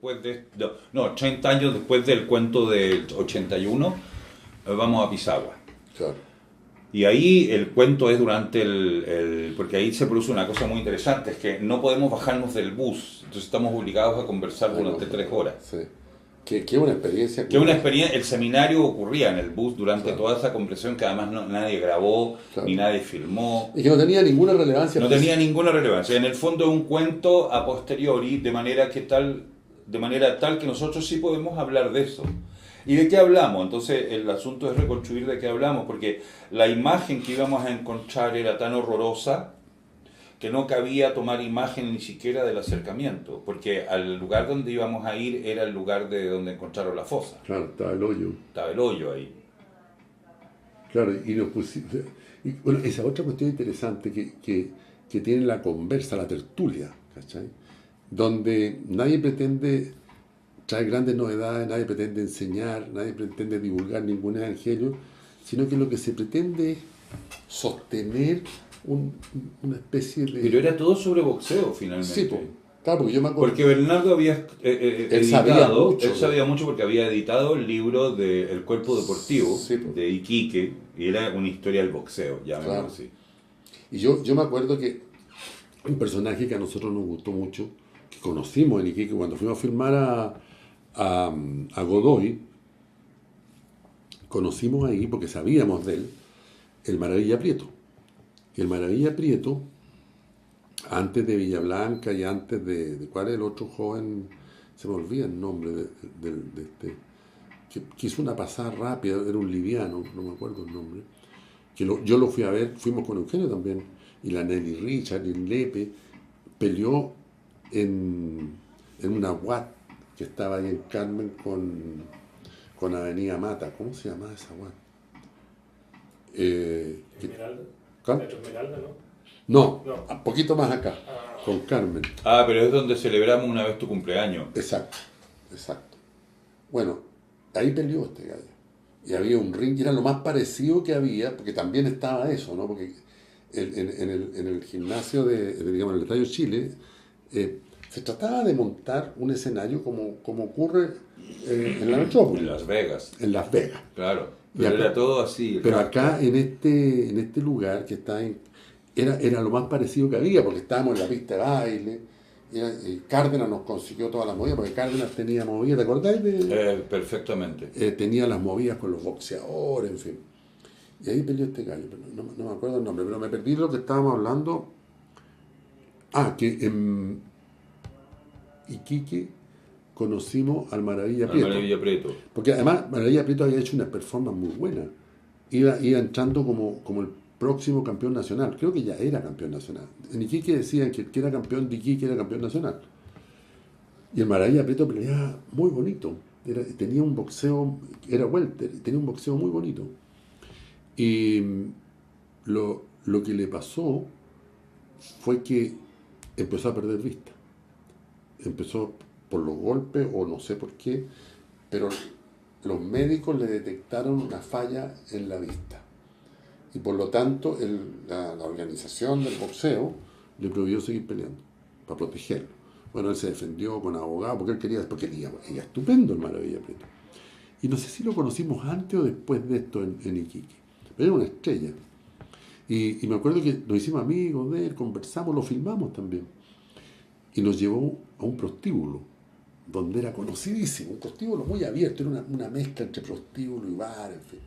después de... No, 30 años después del cuento del 81, vamos a Pisagua. Claro. Y ahí el cuento es durante porque ahí se produce una cosa muy interesante, es que no podemos bajarnos del bus, entonces estamos obligados a conversar durante 3 horas. Sí. Que es una experiencia. Que una experiencia, el seminario ocurría en el bus durante Claro. toda esa conversación que además nadie grabó, Claro. ni nadie filmó. Y que no tenía ninguna relevancia. No tenía ninguna relevancia. En el fondo es un cuento a posteriori, de manera tal que nosotros sí podemos hablar de eso. ¿Y de qué hablamos? Entonces el asunto es reconstruir de qué hablamos, porque la imagen que íbamos a encontrar era tan horrorosa que no cabía tomar imagen ni siquiera del acercamiento, porque al lugar donde íbamos a ir era el lugar de donde encontraron la fosa. Claro, estaba el hoyo. Estaba el hoyo ahí. Claro, y nos pusimos... Y bueno, esa otra cuestión interesante que tiene la conversa, la tertulia, ¿cachai? Donde nadie pretende traer grandes novedades, nadie pretende enseñar, nadie pretende divulgar ningún evangelio, sino que lo que se pretende es sostener una especie de... Pero era todo sobre boxeo finalmente. Sí, claro, porque yo me acuerdo... Porque Bernardo había Él sabía mucho porque había editado el libro de El Cuerpo Deportivo, sí, de Iquique, y era una historia del boxeo, llamémoslo claro. así. Y yo me acuerdo que un personaje que a nosotros nos gustó mucho, que conocimos en Iquique cuando fuimos a filmar a Godoy, conocimos ahí porque sabíamos de él, el Maravilla Prieto. Y el Maravilla Prieto, antes de Villablanca y antes de ¿cuál es el otro joven? Se me olvida el nombre de este, que hizo una pasada rápida, era un liviano, no me acuerdo el nombre, yo lo fui a ver, fuimos con Eugenio también, y la Nelly Richard, y el Lepe, peleó en una UAT que estaba ahí en Carmen con Avenida Mata. ¿Cómo se llamaba esa UAT? Esmeralda. ¿Cuál? Metro Esmeralda, ¿no? No, No. un poquito más acá, con Carmen. Ah, pero es donde celebramos una vez tu cumpleaños. Exacto. Bueno, ahí peleó este gallo. Y había un ring, y era lo más parecido que había, porque también estaba eso, ¿no? Porque en el gimnasio digamos, en el Estadio Chile, se trataba de montar un escenario como ocurre en la metrópoli. En Las Vegas. En Las Vegas. Claro. Y Pero acá- era todo así. Pero acá, en este lugar que está era lo más parecido que había, porque estábamos en la pista de baile, y Cárdenas nos consiguió todas las movidas, porque Cárdenas tenía movidas, ¿te acordáis Perfectamente. tenía las movidas con los boxeadores, en fin. Y ahí peleó este gallo, pero no me acuerdo el nombre, pero me perdí lo que estábamos hablando. Que en Iquique conocimos al Maravilla Prieto. Maravilla Prieto. Porque además Maravilla Prieto había hecho una performance muy buena. Iba entrando como el próximo campeón nacional. Creo que ya era campeón nacional. En Iquique decían que el que era campeón de Iquique era campeón nacional. Y el Maravilla Prieto peleaba muy bonito. Tenía un boxeo, era welter, tenía un boxeo muy bonito. Y lo que le pasó fue que empezó a perder vista. Empezó por los golpes o no sé por qué, pero los médicos le detectaron una falla en la vista. Y por lo tanto la organización del boxeo le prohibió seguir peleando para protegerlo. Bueno, él se defendió con abogado porque él era estupendo el Maravilla Prieto. Y no sé si lo conocimos antes o después de esto en Iquique, pero era una estrella. Y me acuerdo que nos hicimos amigos de él, conversamos, lo filmamos también. Y nos llevó a un prostíbulo, donde era conocidísimo, un prostíbulo muy abierto, era una mezcla entre prostíbulo y bar, en fin.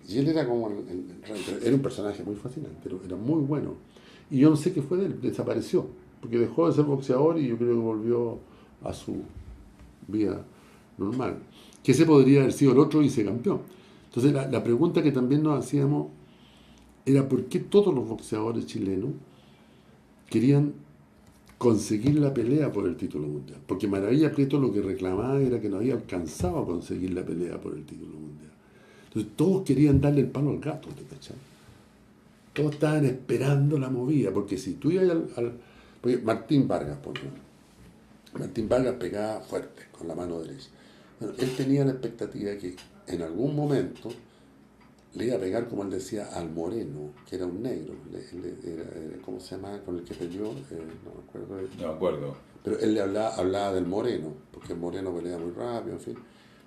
Y él era como era un personaje muy fascinante, era muy bueno. Y yo no sé qué fue de él, desapareció, porque dejó de ser boxeador y yo creo que volvió a su vida normal. Que ese podría haber sido el otro vicecampeón. Entonces la pregunta que también nos hacíamos era por qué todos los boxeadores chilenos querían conseguir la pelea por el título mundial. Porque Maravilla Prieto lo que reclamaba era que no había alcanzado a conseguir la pelea por el título mundial. Entonces todos querían darle el palo al gato, ¿te cachai? Todos estaban esperando la movida, porque si tú ibas porque Martín Vargas, por ejemplo, Martín Vargas pegaba fuerte con la mano derecha. Bueno, él tenía la expectativa de que en algún momento le iba a pegar, como él decía, al Moreno, que era un negro. ¿Cómo se llama? Con el que peleó, no me acuerdo. No me acuerdo. Pero él le hablaba del Moreno, porque el Moreno pelea muy rápido, en fin.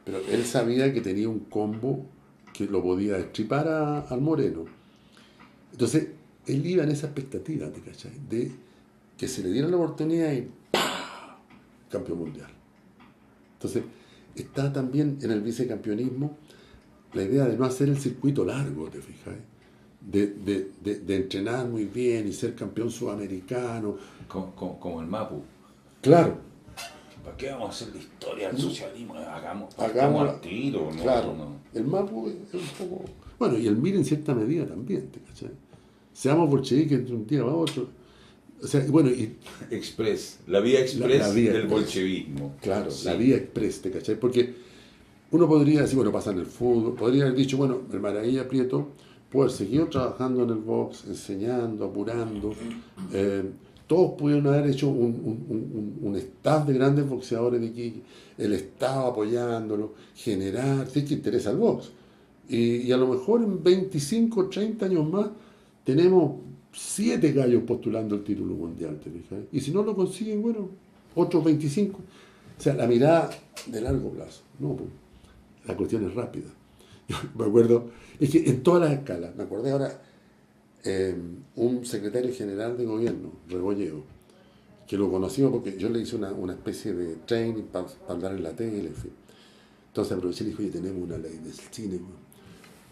Pero él sabía que tenía un combo que lo podía destripar al Moreno. Entonces, él iba en esa expectativa, ¿te cachai? De que se le diera la oportunidad y ¡pah! Campeón mundial. Entonces, está también en el vicecampeonismo la idea de no hacer el circuito largo, ¿te fijas? De entrenar muy bien y ser campeón sudamericano. Como el Mapu. Claro, ¿Para qué vamos a hacer la historia del socialismo? Hagamos hagamos al tiro, ¿no? claro. No. El Mapu es un poco. Bueno, y el MIR en cierta medida también, ¿te cachai? Seamos bolcheviques de un día a otro. O sea, bueno, y Express, la vía express la vía del express. bolchevismo. claro, Sí. la vía express, ¿te cachai? Porque uno podría decir, bueno, pasa en el fútbol, podría haber dicho, bueno, el Maravilla Prieto puede haber seguido trabajando en el box, enseñando, apurando. Todos pudieron haber hecho un staff de grandes boxeadores de aquí, el Estado apoyándolo, generar, si es que interesa el box. Y a lo mejor en 25, 30 años más tenemos 7 gallos postulando el título mundial, ¿te fijas? Y si no lo consiguen, bueno, otros 25. O sea, la mirada de largo plazo. No, pues, la cuestión es rápida. Yo me acuerdo, es que en todas las escalas, me acordé ahora, un secretario general de gobierno, Rebolleo, que lo conocimos porque yo le hice una especie de training para andar en la tele, en fin. Entonces aproveché y le dije, oye, tenemos una ley del cine, weón.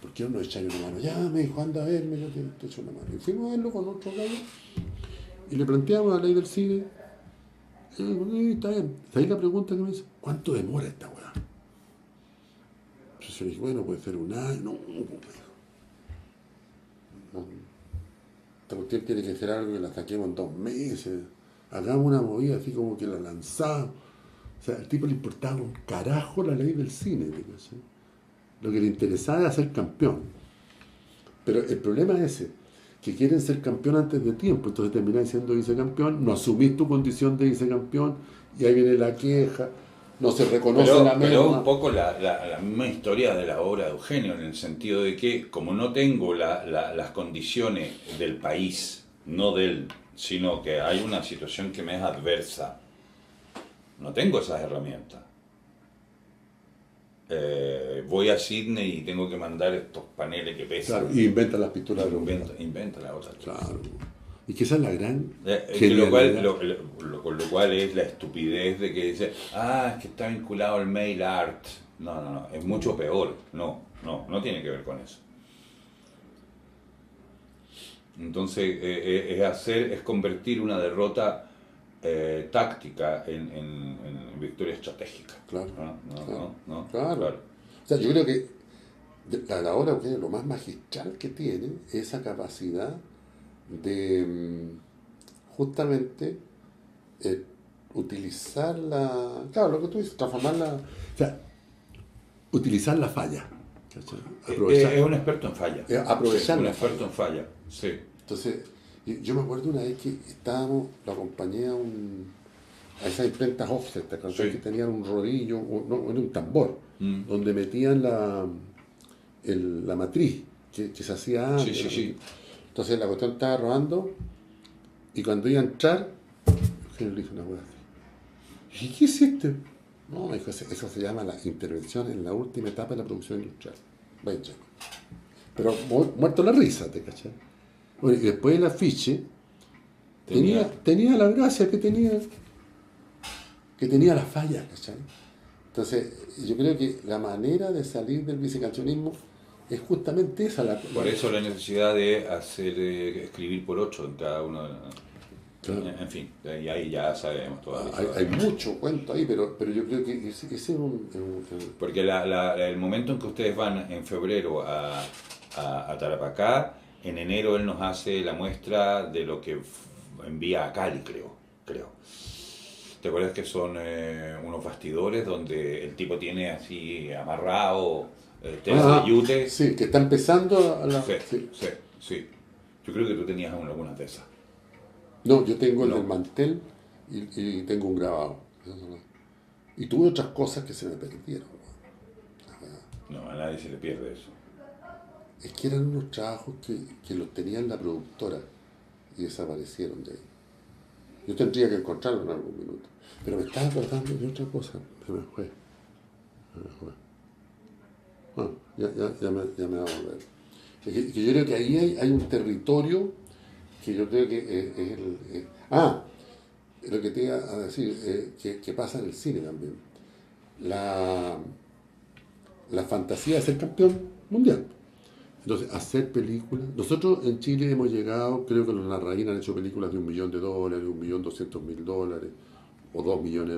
¿Por qué no nos echáis una mano? Ya, me dijo, anda a verme, yo te echo una mano. Y fuimos a verlo con otro gallo y le planteamos la ley del cine. Y está bien. Ahí la pregunta que me dice, ¿cuánto demora esta weá? Entonces yo le dije, bueno, puede ser un año. No, esta cuestión tiene que ser algo que la saquemos en 2 meses. Hagamos una movida así como que la lanzamos. O sea, al tipo le importaba un carajo la ley del cine, ¿sí? Lo que le interesaba era ser campeón. Pero el problema es ese, que quieren ser campeón antes de tiempo, entonces termináis siendo vicecampeón, no asumís tu condición de vicecampeón, y ahí viene la queja, no se reconoce la Pero merma. un poco la misma historia de la obra de Eugenio, en el sentido de que como no tengo las condiciones del país, no de él, sino que hay una situación que me es adversa, no tengo esas herramientas. Voy a Sydney y tengo que mandar estos paneles que pesan. Claro, y inventa las pistolas de Inventa la otra. Claro. Y que esa es la gran Con lo cual es la estupidez de que dice, es que está vinculado al mail art. No, es mucho peor. No tiene que ver con eso. Entonces es convertir una derrota táctica en victoria estratégica. Claro, ¿No? claro. O sea, yo creo que la obra Eugenio lo más magistral que tiene es esa capacidad de justamente utilizar claro, lo que tú dices, transformarla, o sea, utilizar la falla. Es un experto en falla. Aprovechar un la experto falla. en falla, sí. Entonces, yo me acuerdo una vez que lo acompañé a esas imprentas offset, ¿te acuerdas? Sí. Que tenían un rodillo, no, era un tambor, donde metían la matriz que se hacía antes. Sí. Entonces la cuestión estaba rodando y cuando iba a entrar, Eugenio le hizo una hueá así. ¿Y qué hiciste? No, dijo, eso se llama la intervención en la última etapa de la producción industrial. Vaya. Pero muerto la risa, ¿te cachai? Bueno, y después el afiche tenía la gracia que tenía la falla, ¿cachai? Entonces, yo creo que la manera de salir del vicecampeonismo es justamente esa. Por eso la necesidad de escribir por 8 en cada uno. Claro. En fin, y ahí ya sabemos todo. Hay mucho cuento ahí, pero yo creo que ese es Porque el momento en que ustedes van en febrero a Tarapacá, en enero él nos hace la muestra de lo que envía a Cali, creo. ¿Te acuerdas que son unos bastidores donde el tipo tiene así amarrado telas de yute? Sí, que está empezando a la... Sí. Yo creo que tú tenías algunas de esas. No, yo tengo el del mantel y tengo un grabado. Y tuve otras cosas que se me perdieron. No, a nadie se le pierde eso. Es que eran unos trabajos que los tenía en la productora y desaparecieron de ahí. Yo tendría que encontrarlo en algún minuto. Pero me estaba acordando de otra cosa. Se me fue. Se me fue. Bueno, ya me va a volver. Que yo creo que ahí hay un territorio que yo creo que es lo que te iba a decir, que pasa en el cine también. La fantasía de ser campeón mundial. Entonces, hacer películas. Nosotros en Chile hemos llegado, creo que los Larraín han hecho películas de $1 millón, $1.200.000, o $2 millones.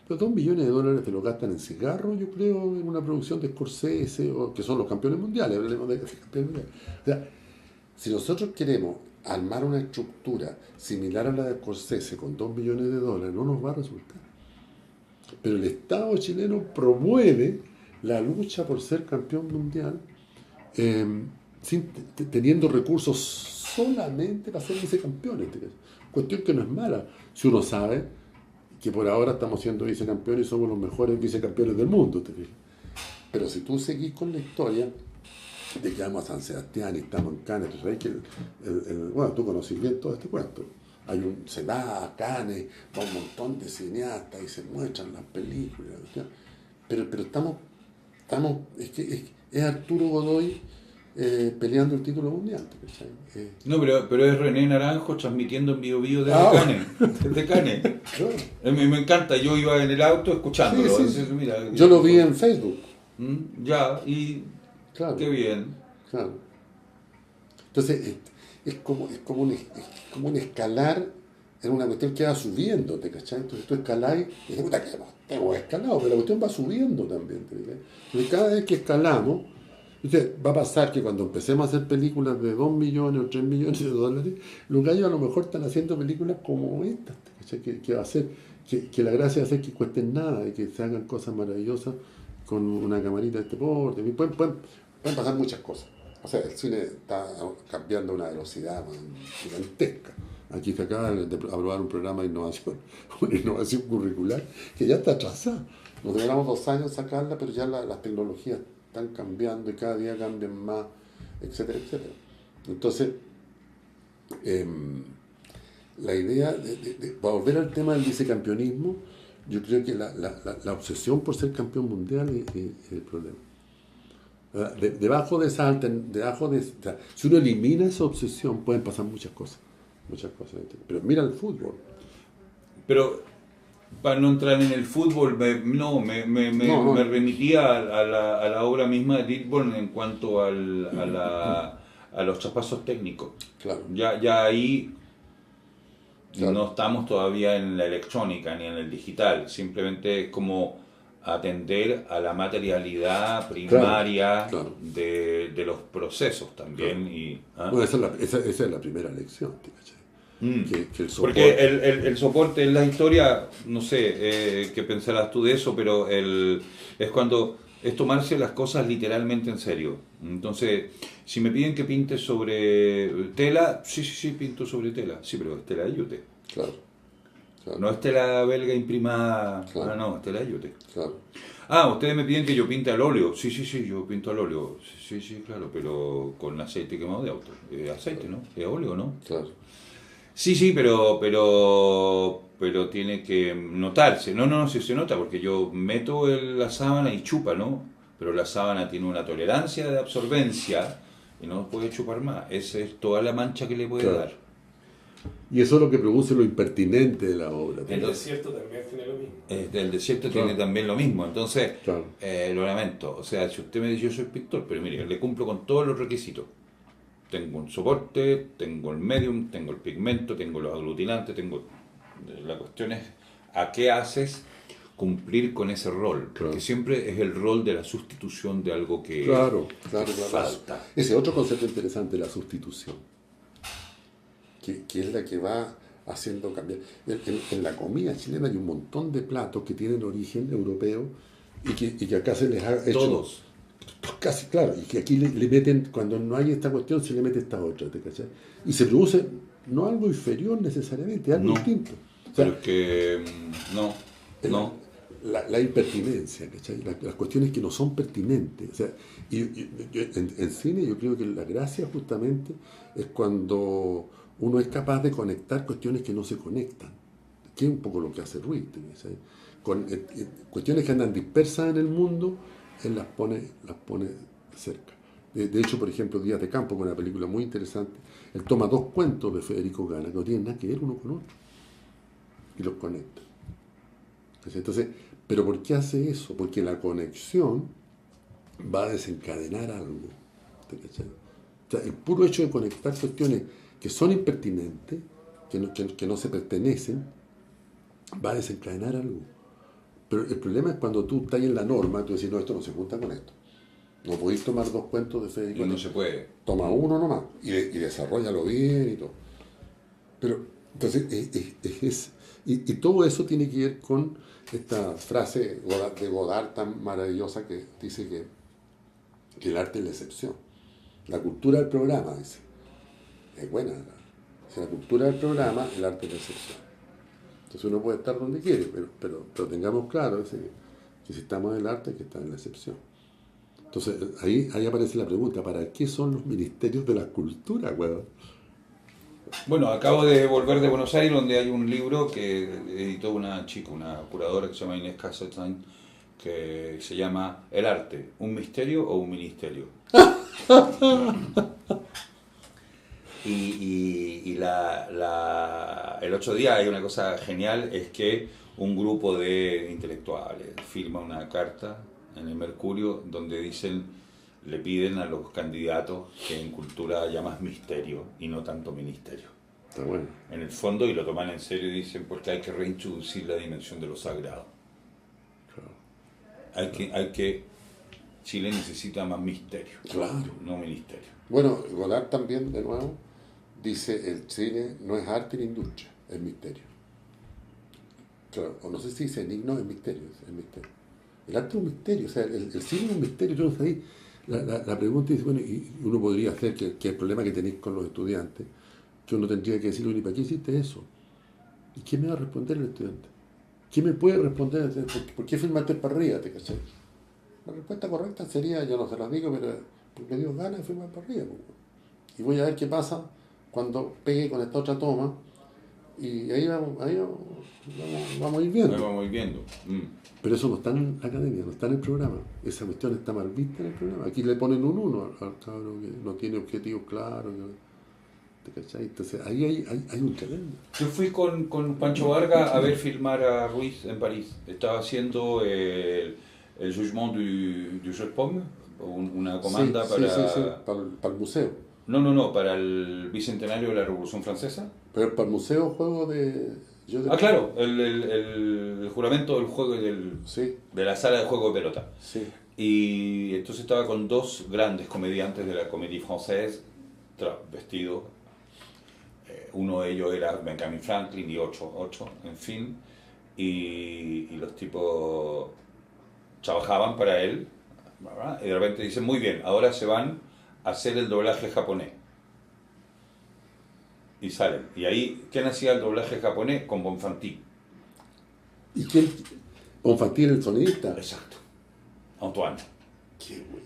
Pero $2 millones te lo gastan en cigarros, yo creo, en una producción de Scorsese, que son los campeones mundiales, hablemos de campeones mundiales. O sea, si nosotros queremos armar una estructura similar a la de Scorsese con $2 millones, no nos va a resultar. Pero el Estado chileno promueve la lucha por ser campeón mundial, teniendo recursos solamente para ser vicecampeones. Cuestión que no es mala, si uno sabe que por ahora estamos siendo vicecampeones y somos los mejores vicecampeones del mundo. Pero si tú seguís con la historia de que vamos a San Sebastián y estamos en Cannes, tú sabes que bueno, tú conoces bien todo este cuento. Se va a Cannes, va un montón de cineastas y se muestran las películas. Pero estamos es Arturo Godoy peleando el título mundial. No, pero es René Naranjo transmitiendo en vivo desde Cannes. Desde Cannes. Claro. Me encanta, yo iba en el auto escuchándolo. Sí. Entonces, mira, yo lo vi en Facebook. Ya, y claro. Qué bien. Claro. Entonces, es como un escalar en una cuestión que va subiendo, ¿te cachai? Entonces tú escalás y dices, puta, que hemos escalado, pero la cuestión va subiendo también. Entonces cada vez que escalamos, va a pasar que cuando empecemos a hacer películas de 2 millones o 3 millones de dólares, los gallos a lo mejor están haciendo películas como estas, que va a ser, que la gracia va a ser que cuesten nada y que se hagan cosas maravillosas con una camarita de este porte. Pueden pasar muchas cosas. O sea, el cine está cambiando a una velocidad gigantesca. Aquí se acaba de aprobar un programa de innovación, una innovación curricular, que ya está atrasada. Nos demoramos 2 años en sacarla, pero ya las tecnologías están cambiando y cada día cambian más, etcétera, etcétera. Entonces, la idea para volver al tema del vicecampeonismo, yo creo que la obsesión por ser campeón mundial es el problema. Debajo de esa si uno elimina esa obsesión, pueden pasar muchas cosas. Pero mira el fútbol. Pero para no entrar en el fútbol, me remitía a la obra misma de Lidbom en cuanto a los traspasos técnicos. Claro. Ya ahí claro. No estamos todavía en la electrónica ni en el digital, simplemente es como atender a la materialidad primaria claro. De los procesos también. Claro. Y, bueno, esa es la primera lección, que el soporte. Porque el soporte en la historia, no sé qué pensarás tú de eso, pero es cuando es tomarse las cosas literalmente en serio. Entonces, si me piden que pinte sobre tela, sí, pinto sobre tela. Sí, pero es tela de yute. Claro. No es tela belga imprimada, claro. No, es tela de yute. Claro. Ustedes me piden que yo pinte al óleo. Sí, yo pinto al óleo. Sí, claro, pero con aceite quemado de auto. Aceite, ¿no? Es óleo, ¿no? Claro. Sí, pero tiene que notarse. No, si se nota, porque yo meto la sábana y chupa, ¿no? Pero la sábana tiene una tolerancia de absorbencia y no puede chupar más. Esa es toda la mancha que le puede dar. Y eso es lo que produce lo impertinente de la obra. El desierto también tiene lo mismo. El desierto tiene también lo mismo. Entonces, claro. Lo lamento. O sea, si usted me dice yo soy pintor, pero mire, le cumplo con todos los requisitos. Tengo un soporte, tengo el medium, tengo el pigmento, tengo los aglutinantes, la cuestión es a qué haces cumplir con ese rol, porque siempre es el rol de la sustitución de algo que falta. Ese otro concepto interesante, la sustitución, que es la que va haciendo cambiar. En la comida chilena hay un montón de platos que tienen origen europeo y que acá se les ha hecho... Todos. Casi, claro, y que aquí le meten, cuando no hay esta cuestión, se le mete esta otra, ¿te cachai? Y se produce no algo inferior necesariamente, algo distinto. O sea, pero es que no. La impertinencia, ¿cachai? Las cuestiones que no son pertinentes. O sea, en cine yo creo que la gracia justamente es cuando uno es capaz de conectar cuestiones que no se conectan, que es un poco lo que hace Ruiz. ¿Sí? Cuestiones que andan dispersas en el mundo, él las pone cerca. De hecho, por ejemplo, Días de Campo, con una película muy interesante, él toma dos cuentos de Federico Gana que no tienen nada que ver uno con otro y los conecta. Entonces, ¿pero por qué hace eso? Porque la conexión va a desencadenar algo. O sea, el puro hecho de conectar cuestiones que son impertinentes, que no se pertenecen, va a desencadenar algo. Pero el problema es cuando tú estás en la norma, tú decís, no, esto no se junta con esto. No podéis tomar dos cuentos de Federico. No se puede. Toma uno nomás y desarrollalo bien y todo. Pero, entonces, y todo eso tiene que ver con esta frase de Godard tan maravillosa que dice que el arte es la excepción. La cultura del programa, dice. Es buena. La cultura del programa, el arte es la excepción. Entonces uno puede estar donde quiere, pero tengamos claro que si estamos en el arte hay que estar en la excepción. Entonces ahí aparece la pregunta, ¿para qué son los ministerios de la cultura, weón? Bueno, acabo de volver de Buenos Aires, donde hay un libro que editó una chica, una curadora que se llama Inés Cassetine, que se llama El arte, ¿un misterio o un ministerio? El otro día hay una cosa genial, es que un grupo de intelectuales firma una carta en el Mercurio donde le piden a los candidatos que en cultura haya más misterio y no tanto ministerio. Está bueno. En el fondo, y lo toman en serio, dicen porque hay que reintroducir la dimensión de lo sagrado. Claro. Chile necesita más misterio, claro, no ministerio. Bueno, Godard también, de nuevo, dice, el cine no es arte ni industria, es misterio. Claro, o no sé si dice enigma, es misterio, es misterio. El arte es un misterio, o sea, el cine es un misterio. Yo no sé, la pregunta es, bueno, y uno podría hacer que el problema que tenéis con los estudiantes, que uno tendría que decirle, ¿y para qué hiciste eso? ¿Y qué me va a responder el estudiante? ¿Qué me puede responder? ¿Por qué filmaste para arriba? ¿Te cachai? La respuesta correcta sería, yo no se las digo, pero me dio ganas de filmar para arriba. Y voy a ver qué pasa cuando pegue con esta otra toma. Y ahí vamos a ir viendo. Ahí vamos a ir viendo. Pero eso no está en la academia, no está en el programa. Esa cuestión está mal vista en el programa. Aquí le ponen un 1 al cabrón que no tiene objetivos claros. ¿Te cachai? Entonces ahí hay un tremendo. Yo fui con Pancho Vargas a ver filmar a Ruiz en París. Estaba haciendo el Jugement du Jeu de Paume, una comanda para el museo. No, para el bicentenario de la Revolución Francesa. Pero para el museo juego de... Claro, el juramento del juego de la sala de juego de pelota. Sí. Y entonces estaba con dos grandes comediantes de la Comédie Française, vestidos. Uno de ellos era Benjamin Franklin y ocho, en fin. Y los tipos trabajaban para él, ¿verdad? Y de repente dicen, muy bien, ahora se van a hacer el doblaje japonés. Y salen. Y ahí, ¿quién hacía el doblaje japonés? Con Bonfanti. ¿Y quién? Bonfanti era el sonidista. Exacto. Antoine. Qué bueno.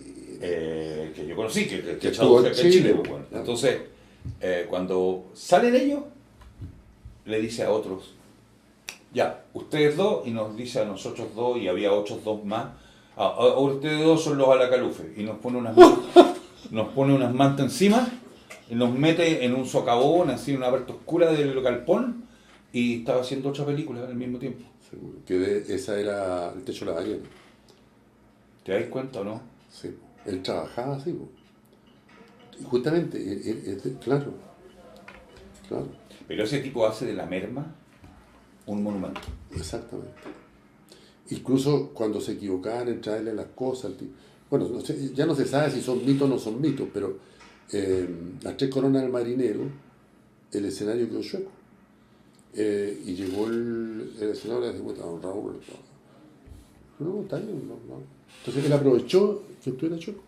Que yo conocí, que estuvo en Chile. Bueno. Entonces, cuando salen ellos, le dice a otros, ya, ustedes dos, y nos dice a nosotros dos, y había otros dos más, ustedes dos son los Alacalufe, y nos pone unas mantas encima, y nos mete en un socavón, así en una parte oscura del galpón, y estaba haciendo otra película al mismo tiempo. Seguro. Que esa era El techo de la ballena. ¿Te dais cuenta o no? Sí. Él trabajaba así. Y justamente, claro. Pero ese tipo hace de la merma un monumento. Exactamente. Incluso cuando se equivocaban en traerle las cosas, bueno, no sé, ya no se sabe si son mitos o no son mitos, pero Las Tres Coronas del Marinero, el escenario quedó chueco. Y llegó el escenario y le dijo, don Raúl, no, está bien, no. Entonces él aprovechó que estuviera chueco.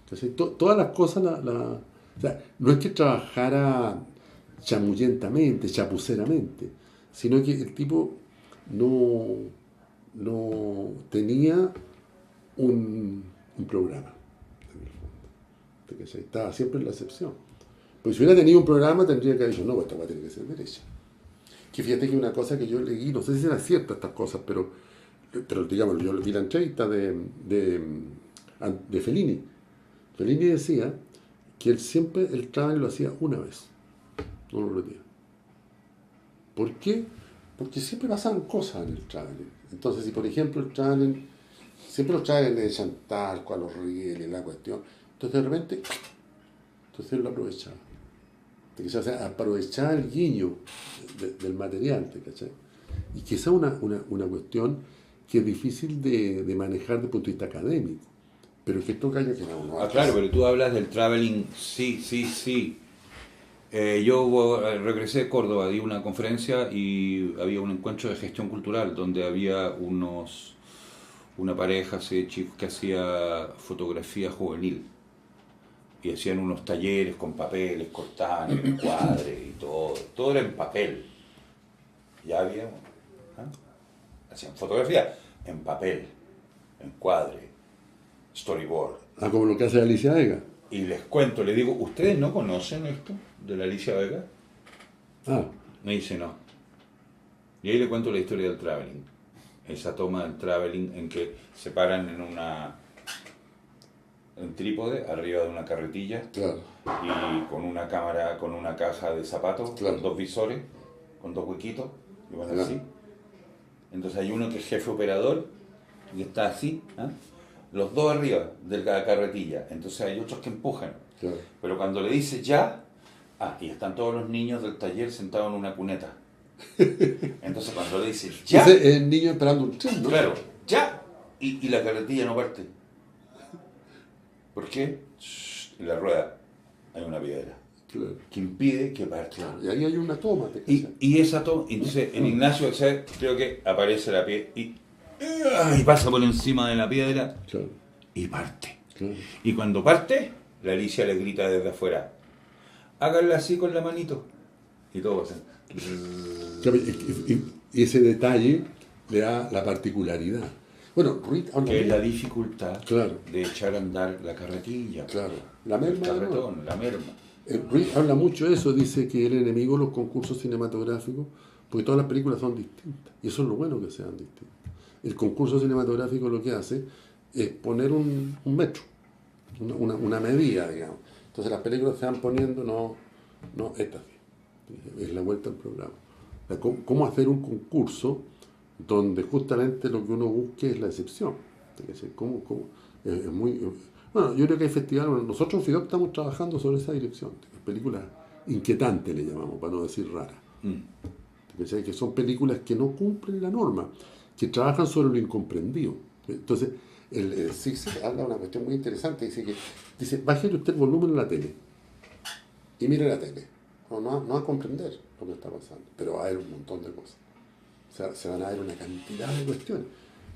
Entonces, todas las cosas, o sea, no es que trabajara chamullentamente, chapuceramente, sino que el tipo no tenía un programa, en el fondo. Estaba siempre en la excepción. Pues si hubiera tenido un programa tendría que haber dicho, no, pues esta va a tener que ser derecha. Que fíjate que una cosa que yo leí, no sé si era cierta estas cosas, pero digamos, yo vi la entrevista de Fellini. Fellini decía que él siempre el travel lo hacía una vez, no lo repetía. ¿Por qué? Porque siempre pasaban cosas en el travel. Entonces, si por ejemplo el travel, siempre los travel le echan talco a los rieles, la cuestión, entonces de repente, entonces él lo aprovechaba. O sea, aprovechar el guiño del material, ¿te cachai? Y que esa es una cuestión que es difícil de manejar desde el punto de vista académico, pero que esto calla que no claro, pero tú hablas del traveling, sí. Yo regresé de Córdoba, di una conferencia y había un encuentro de gestión cultural donde había una pareja de chicos que hacía fotografía juvenil. Y hacían unos talleres con papeles, cortaban en encuadre y todo era en papel. Ya había, hacían fotografía en papel, encuadre, storyboard. como lo que hace Alicia Vega. Y les cuento, les digo, ¿ustedes no conocen esto de la Alicia Vega? Me dice no. Y ahí le cuento la historia del traveling. Esa toma del traveling en que se paran en un trípode arriba de una carretilla, claro, y con una cámara, con una caja de zapatos, claro, con 2 visores, con 2 huequitos, y van claro, así. Entonces hay uno que es jefe operador y está así, los dos arriba de la carretilla. Entonces hay otros que empujan. claro. Pero cuando le dice ya, y están todos los niños del taller sentados en una cuneta. Entonces cuando le dice ya, Ese es el niño esperando un tren, ¿no? claro, ya, y la carretilla no parte. ¿Por qué? En la rueda hay una piedra, Claro, que impide que parta. claro. Y ahí hay una toma, ¿te Y, cachai? y esa toma, entonces en Ignacio Oxer creo que aparece la piedra y pasa por encima de la piedra Claro, y parte. claro. Y cuando parte, la Alicia le grita desde afuera, háganla así con la manito. Y todo pasa. Claro, y ese detalle le da la particularidad. Bueno, Ruiz habla Que es la mucho. dificultad Claro, de echar a andar la carretilla. claro. La El merma, carretón, la merma. Ruiz habla mucho de eso, dice que es el enemigo de los concursos cinematográficos, porque todas las películas son distintas. Y eso es lo bueno que sean distintas. El concurso cinematográfico lo que hace es poner un metro, una medida, digamos. Entonces las películas se van poniendo, no, esta es la vuelta al programa. O sea, ¿cómo hacer un concurso donde justamente lo que uno busque es la excepción? ¿Cómo? Es muy... Bueno, yo creo que hay festivales, bueno, nosotros en FIDOC estamos trabajando sobre esa dirección, películas inquietantes le llamamos, para no decir raras. Que son películas que no cumplen la norma, que trabajan sobre lo incomprendido. Entonces, el Sixer habla de una cuestión muy interesante, dice, bájale usted el volumen en la tele y mire la tele. No va a comprender lo que está pasando, pero va a haber un montón de cosas. O sea, se van a ver una cantidad de cuestiones.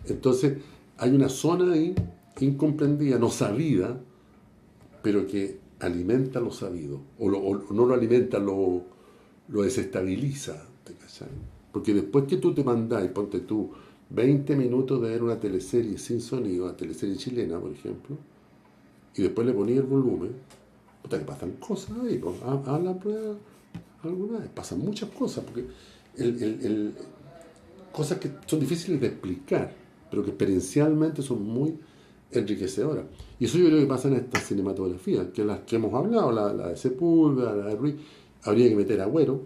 Entonces, hay una zona ahí incomprendida, no sabida, pero que alimenta lo sabido, o no lo alimenta, lo desestabiliza, ¿te cachai? Porque después que tú te mandás, ponte tú 20 minutos de ver una teleserie sin sonido, una teleserie chilena, por ejemplo, y después le ponías el volumen, puta, que pasan cosas ahí, pues, a la prueba alguna vez, pasan muchas cosas, porque cosas que son difíciles de explicar, pero que experiencialmente son muy enriquecedoras. Y eso yo creo que pasa en estas cinematografías, que las que hemos hablado, la de Sepúlveda, la de Ruiz, habría que meter a Agüero,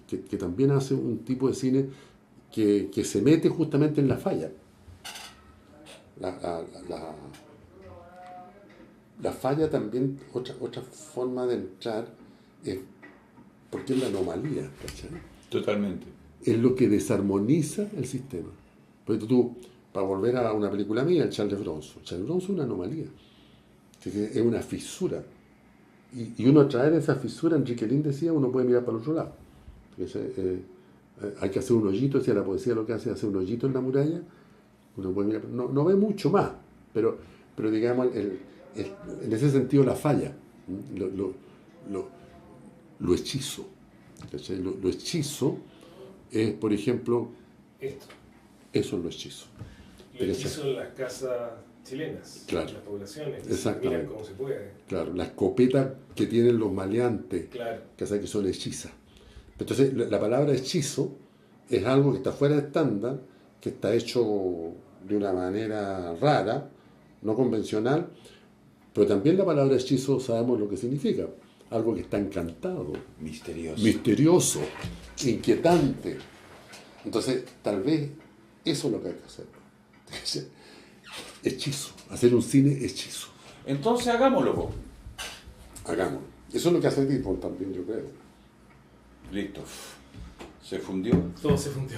que también hace un tipo de cine que se mete justamente en la falla. La falla también, otra forma de entrar, es porque es la anomalía, ¿cachai? Totalmente. Es lo que desarmoniza el sistema. Porque tú, para volver a una película mía, el Charles Bronson. Charles Bronson es una anomalía. Es una fisura. Y uno a través de esa fisura, Enrique Lin decía, uno puede mirar para el otro lado. Hay que hacer un hoyito, decía la poesía, lo que hace es hacer un hoyito en la muralla. Uno puede mirar, no ve mucho más, pero digamos, en ese sentido la falla, lo hechizo. Lo hechizo es, por ejemplo, Esto. eso es lo hechizo. Y el hechizo en las casas chilenas, Claro. las poblaciones, Exactamente. miran cómo se puede. Claro, la escopeta que tienen los maleantes, Claro. que son hechizas. Entonces, la palabra hechizo es algo que está fuera de estándar, que está hecho de una manera rara, no convencional, pero también la palabra hechizo sabemos lo que significa. Algo que está encantado, Misterioso. misterioso, inquietante. Entonces, tal vez eso es lo que hay que hacer. Hechizo, hacer un cine hechizo. Entonces hagámoslo, po. Hagámoslo. Eso es lo que hace Deadpool también, yo creo. Listo. Se fundió. Todo se fundió.